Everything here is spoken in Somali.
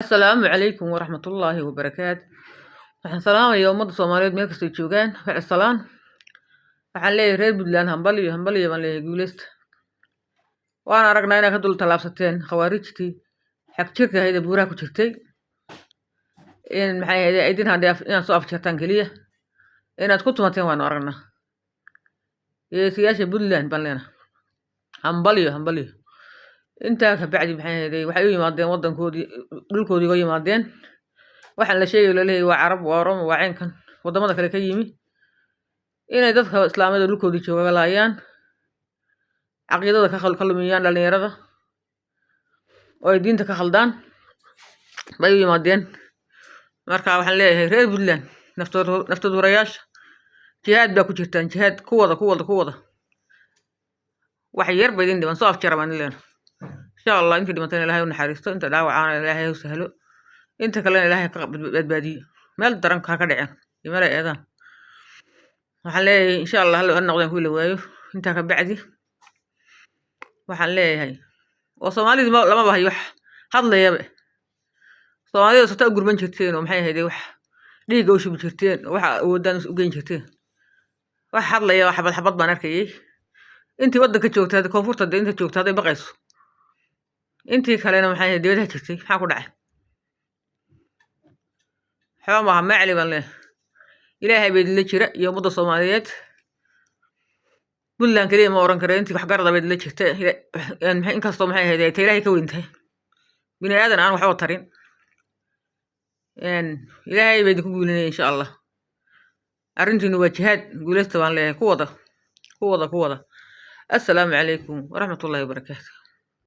السلام عليكم ورحمة الله وبركاته. waxaan salaamayaa ummadda Soomaaliyeed meel kasta ay joogaan. Wacyisalaan waxaan leeyahay reer Puntland hambaliyo baan leeyahay guuleysta. Waan aragnaa inaad ka dul talaabsateen khawaarijtii xag jirka ahayd ee buuraha ku jirtay. In maxay ahayd idin hadda inaad soo afjartaan kaliya inaad ku tumateen waan aragnaa. Siyaasha Puntland baan leenahay hambaliyo intaa ka bacdi maxay ahayd waxay u yimaadeen wadankoodii dhulkoodii oo yimaadeen. waxaan la sheegay leeyahay waa Carab waa Oromo waa ceenkan wadamada kale ka yimi inay dadka islaamada dhulkoodii jooga laayaan aqoonta ka khalmiyaan dhalinyarada oo ay diinta ka khaldaan bay u yimaadeen. marka waxaan leeyahay reer Puntland naftooda hurayaasha jihaad baa ku jirtaan jihaad ku wada wax yar bay idin dhiman soo afjarmaan leeyahay insha Allah inta dhimatana Ilaahay u naxariisto inta dhaawacana Ilaahay u sahlo inta kale Ilaahay ka badbaadiyo meel daran ka dhaceen meel ay eedaan. waxaan leeyahay insha Allah hal noqdeen kuwi la waayo inta ka bacdi waxaan leeyahay oo Soomaalidu lama bahay wax hadlayaba Soomaalidu soo gurban jirteen oo maxay ahayd wax dhiiga u shubi jirteen wax wadaan u geyn jirteen wax hadlaya wax xabad baan arkayay intii wadanka joogtay koonfurta inta joogtay baqayso intii kalena maxay ahayd dibadda jirtay maxaa ku dhacay xawma ma cali baan leeyahay Ilaahay bay la jira iyo ummadda Soomaaliyeed Puntland kaliya ma oran kareen intii wax garada bay la jirtay in kastoo maxay ahayd Ilaahay ka weyntahay bini aadan aan waxba tarin Ilaahay bay ku guulinay insha Allah arrintiinu waa jihaad guuleysta baan leeyahay ku wada. Assalaamu calaykum waraxmatullaahi wabarakaatuh.